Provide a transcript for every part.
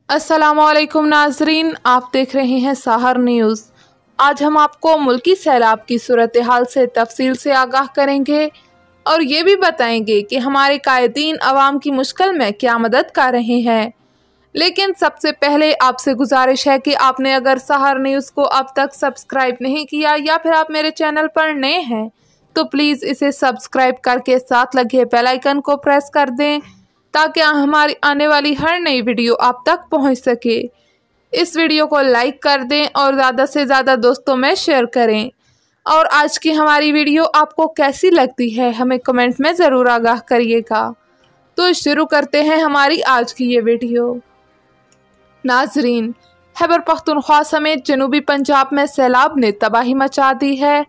अस्सलामुअलैकुम नाजरीन, आप देख रहे हैं साहर न्यूज़। आज हम आपको मुल्की सैलाब की सूरत हाल से तफसील से आगाह करेंगे और ये भी बताएंगे कि हमारे कायदीन अवाम की मुश्किल में क्या मदद कर रहे हैं। लेकिन सबसे पहले आपसे गुजारिश है कि आपने अगर साहर न्यूज़ को अब तक सब्सक्राइब नहीं किया या फिर आप मेरे चैनल पर नए हैं तो प्लीज़ इसे सब्सक्राइब करके साथ लगे बेल आइकन को प्रेस कर दें ताकि हमारी आने वाली हर नई वीडियो आप तक पहुंच सके। इस वीडियो को लाइक कर दें और ज़्यादा से ज़्यादा दोस्तों में शेयर करें। और आज की हमारी वीडियो आपको कैसी लगती है हमें कमेंट में ज़रूर आगाह करिएगा। तो शुरू करते हैं हमारी आज की ये वीडियो। नाजरीन, खैबर पख्तूनख्वा समेत जनूबी पंजाब में सैलाब ने तबाही मचा दी है।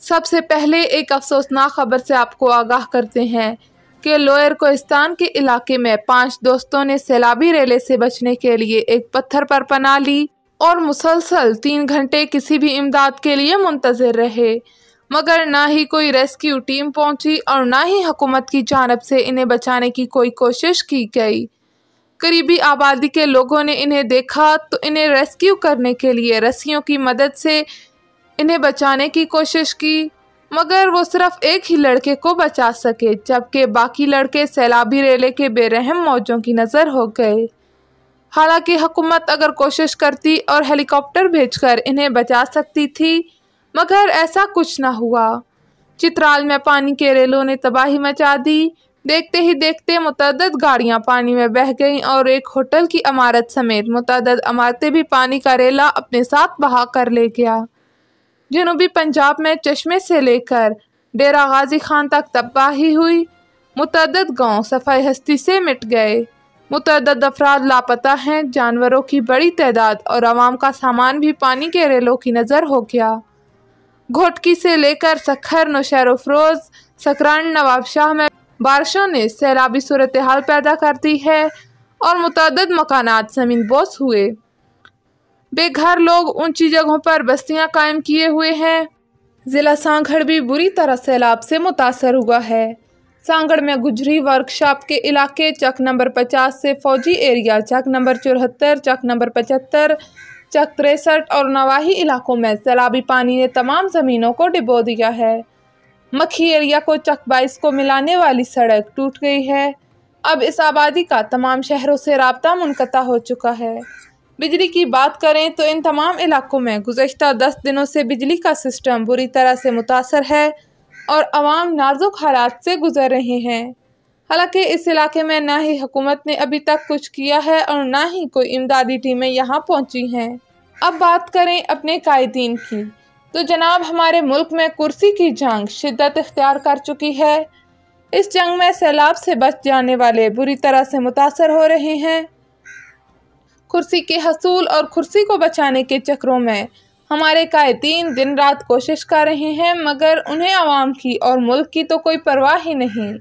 सबसे पहले एक अफसोसनाक खबर से आपको आगाह करते हैं कि लोअर कोहिस्तान के इलाके में 5 दोस्तों ने सैलाबी रेले से बचने के लिए एक पत्थर पर पनाह ली और मुसलसल 3 घंटे किसी भी इमदाद के लिए मुंतज़िर रहे, मगर ना ही कोई रेस्क्यू टीम पहुंची और ना ही हुकूमत की जानिब से इन्हें बचाने की कोई कोशिश की गई। करीबी आबादी के लोगों ने इन्हें देखा तो इन्हें रेस्क्यू करने के लिए रस्सियों की मदद से इन्हें बचाने की कोशिश की, मगर वो सिर्फ एक ही लड़के को बचा सके, जबकि बाकी लड़के सैलाबी रेले के बेरहम मौजों की नज़र हो गए। हालांकि हुकूमत अगर कोशिश करती और हेलीकॉप्टर भेजकर इन्हें बचा सकती थी, मगर ऐसा कुछ ना हुआ। चित्राल में पानी के रेलों ने तबाही मचा दी। देखते ही देखते मुतअद्दिद गाड़ियां पानी में बह गईं और एक होटल की इमारत समेत मुतअद्दिद इमारतें भी पानी का रेला अपने साथ बहा कर ले गया। जनूबी पंजाब में चश्मे से लेकर डेरा गाजी खान तक तबाही हुई। मुतअद्दिद गांव सफाई हस्ती से मिट गए। मुतअद्दिद अफराद लापता हैं। जानवरों की बड़ी तादाद और आवाम का सामान भी पानी के रेलों की नज़र हो गया। घोटकी से लेकर सखर, नौशहर फरोज, सकरान, नवाबशाह में बारिशों ने सैलाबी सूरत हाल पैदा कर दी है और मुतअद्दिद मकानात ज़मीन बोस हुए। बेघर लोग ऊंची जगहों पर बस्तियां कायम किए हुए हैं। ज़िला सांगड़ भी बुरी तरह सैलाब से मुतासर हुआ है। सांगड़ में गुजरी वर्कशॉप के इलाके, चक नंबर 50 से फौजी एरिया, चक नंबर 74, चक नंबर 75, चक 63 और नवाही इलाकों में सैलाबी पानी ने तमाम ज़मीनों को डुबो दिया है। मक्खी एरिया को चक 22 को मिलाने वाली सड़क टूट गई है। अब इस आबादी का तमाम शहरों से राब्ता मुनक़ता हो चुका है। बिजली की बात करें तो इन तमाम इलाकों में गुज़श्ता 10 दिनों से बिजली का सिस्टम बुरी तरह से मुतासर है और आवाम नाजुक हालात से गुजर रहे हैं। हालांकि इस इलाके में ना ही हुकूमत ने अभी तक कुछ किया है और ना ही कोई इमदादी टीमें यहाँ पहुँची हैं। अब बात करें अपने कायदीन की तो जनाब, हमारे मुल्क में कुर्सी की जंग शिद्दत इख्तियार कर चुकी है। इस जंग में सैलाब से बच जाने वाले बुरी तरह से मुतासर हो रहे हैं। कुर्सी के हसूल और कुर्सी को बचाने के चक्रों में हमारे कायदीन दिन रात कोशिश कर रहे हैं, मगर उन्हें आवाम की और मुल्क की तो कोई परवाह ही नहीं।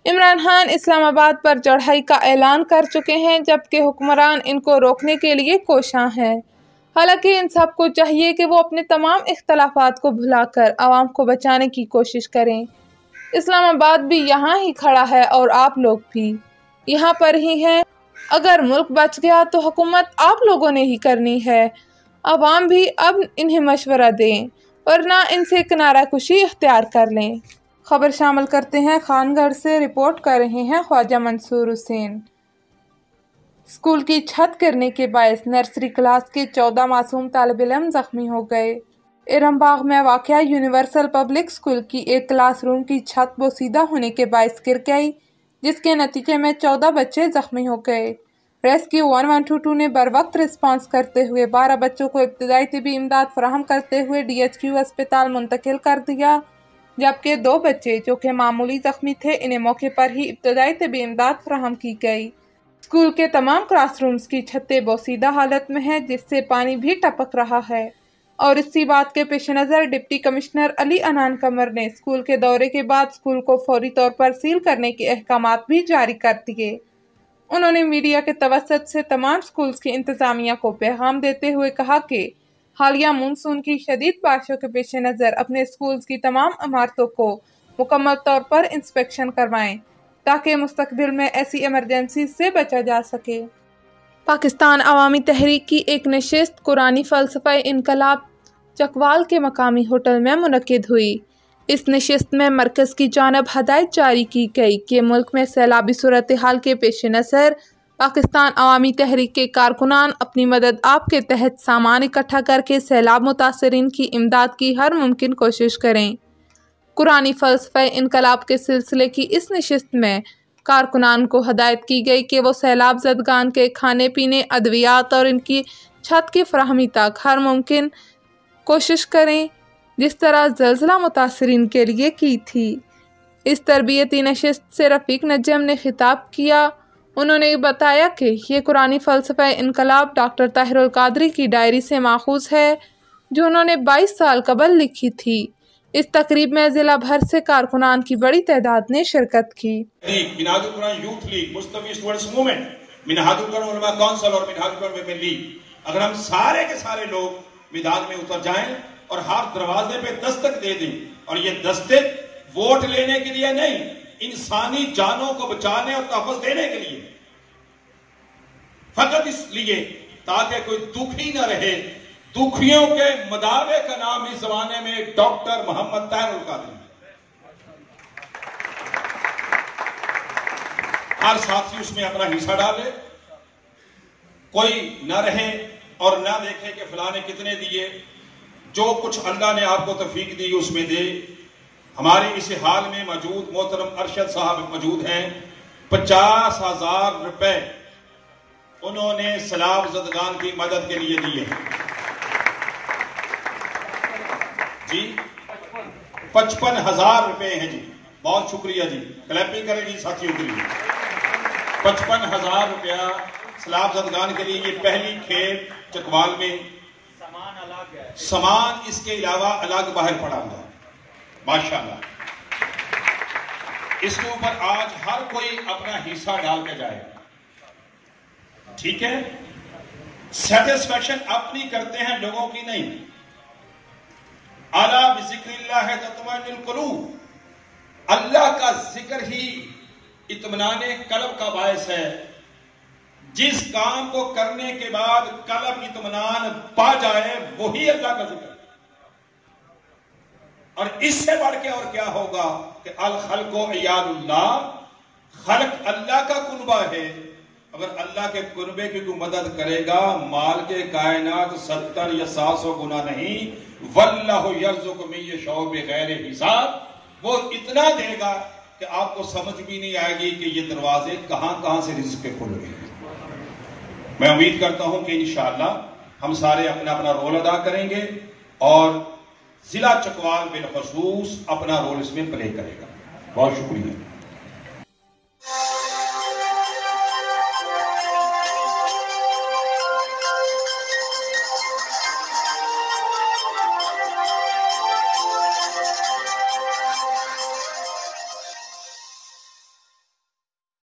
इमरान खान इस्लामाबाद पर चढ़ाई का ऐलान कर चुके हैं, जबकि हुक्मरान इनको रोकने के लिए कोशां हैं। हालांकि इन सब को चाहिए कि वो अपने तमाम इख्तलाफात को भुलाकर आवाम को बचाने की कोशिश करें। इस्लामाबाद भी यहाँ ही खड़ा है और आप लोग भी यहाँ पर ही हैं। अगर मुल्क बच गया तो हुकूमत आप लोगों ने ही करनी है। आवाम भी अब इन्हें मशवरा दें, वरना इनसे किनारा कुशी इख्तियार कर लें। खबर शामिल करते हैं खानगढ़ से। रिपोर्ट कर रहे हैं ख्वाजा मंसूर हुसैन। स्कूल की छत गिरने के बायस नर्सरी क्लास के 14 मासूम तालिब इल्म जख्मी हो गए। इरमबाग में वाक़या यूनिवर्सल पब्लिक स्कूल की एक क्लासरूम की छत बोसीदा होने के बायस गिर गई, जिसके नतीजे में 14 बच्चे जख्मी हो गए। रेस्क्यू 1122 ने बर वक्त रिस्पॉन्स करते हुए 12 बच्चों को इब्तदाई तिबी इमदाद फराहम करते हुए DHQ अस्पताल मुंतकिल कर दिया, जबकि 2 बच्चे जो कि मामूली जख्मी थे इन्हें मौके पर ही इब्तदाई तिबी इमदाद फराहम की गई। स्कूल के तमाम क्लासरूम्स की छतें बोसीदा हालत में हैं, जिससे पानी भी टपक रहा है। और इसी बात के पेश नज़र डिप्टी कमिश्नर अली अनान कमर ने स्कूल के दौरे के बाद स्कूल को फौरी तौर पर सील करने के अहकामात भी जारी कर दिए। उन्होंने मीडिया के तवस्सुत से तमाम स्कूल्स की इंतज़ामिया को पैगाम देते हुए कहा कि हालिया मानसून की शदीद बारिशों के पेश नज़र अपने स्कूल्स की तमाम इमारतों को मुकम्मल तौर पर इंस्पेक्शन करवाएं ताकि मुस्तकबिल में ऐसी इमरजेंसी से बचा जा सके। پاکستان عوامی تحریک کی ایک نشست قرآنی فلسفہ انقلاب چکوال کے مقامی ہوٹل میں منعقد ہوئی۔ اس نشست میں مرکز کی جانب ہدایت جاری کی گئی کہ ملک میں سیلابی صورتحال کے پیش نظر پاکستان عوامی تحریک کے کارکنان اپنی مدد آپ کے تحت سامان اکٹھا کر کے سیلاب متاثرین کی امداد کی ہر ممکن کوشش کریں۔ قرآنی فلسفہ انقلاب کے سلسلے کی اس نشست میں کارکنان کو ہدایت کی گئی کہ وہ سیلاب زدگان کے کھانے پینے، ادویات اور ان کی چھت کی فراہمی تک ہر ممکن کوشش کریں جس طرح زلزلہ متاثرین کے لیے کی تھی۔ اس تربیتی نشست سے رفیق نجم نے خطاب کیا۔ انہوں نے بتایا کہ یہ قرآنی فلسفہ انقلاب ڈاکٹر طاہر القادری کی ڈائری سے ماخوذ ہے جو انہوں نے 22 سال قبل لکھی تھی۔ اس تقریب میں ضلع بھر سے کارکنان کی بڑی تعداد نے شرکت کی۔ منہاج القرآن یوتھ لیگ، مصطفی اسٹوڈنٹس موومنٹ، منہاج القرآن علماء کونسل اور منہاج القرآن ویمن لیگ، اگر ہم سارے کے سارے لوگ میدان میں اتر جائیں اور ہر دروازے پہ دستک دے دیں، اور یہ دستک ووٹ لینے کے لیے نہیں، انسانی جانوں کو بچانے اور تحفظ دینے کے لیے، فقط اس لیے تاکہ کوئی دکھی نہ رہے۔ دکھیوں کے مداوے کا نام اس زمانے میں ڈاکٹر محمد طاہر القادری۔ ہر ساتھی اس میں اپنا حصہ ڈالے، کوئی نہ رہے اور نہ دیکھے کہ فلاں نے کتنے دیے۔ جو کچھ اللہ نے آپ کو توفیق دی اس میں دے۔ ہمارے اس حال میں موجود محترم ارشد صاحب موجود ہیں، 50,000 روپے انہوں نے سیلاب زدگان کی مدد کے لیے دیے ہیں۔ جی 55,000 روپے ہیں جی، بہت شکریہ جی، کلیپنگ کریں جی ساتھیوں کے لیے۔ 55,000 روپیہ سیلاب زدگان کے لیے۔ یہ پہلی کھیپ چکوال میں، سامان اس کے علاوہ الگ باہر پڑا ہوا ہے ماشاءاللہ۔ اس کے اوپر آج ہر کوئی اپنا حصہ ڈال کے جائے، ٹھیک ہے؟ سیٹسفیکشن اپنی کرتے ہیں، لوگوں کی نہیں۔ الا بذکر اللہ تطمئن القلوب، اللہ کا ذکر ہی اطمینان قلب کا باعث ہے۔ جس کام کو کرنے کے بعد قلب اطمینان پا جائے وہی اللہ کا ذکر ہے۔ اور اس سے بڑھ کے اور کیا ہوگا کہ الخلق عیال اللہ، خلق اللہ کا کنبہ ہے۔ اگر اللہ کے کنبے کی کوئی مدد کرے گا، مال کے کائنات 70 یا 700 گنا نہیں، واللہ یرزق من یشاء بغیر حساب، وہ اتنا دے گا کہ آپ کو سمجھ بھی نہیں آئے گی کہ یہ دروازے کہاں کہاں سے رزق کے کھل گئے۔ میں امید کرتا ہوں کہ انشاءاللہ ہم سارے اپنا اپنا رول ادا کریں گے اور ضلع چکوال بالخصوص اپنا رول اس میں پلے کرے گا۔ بہت شکریہ۔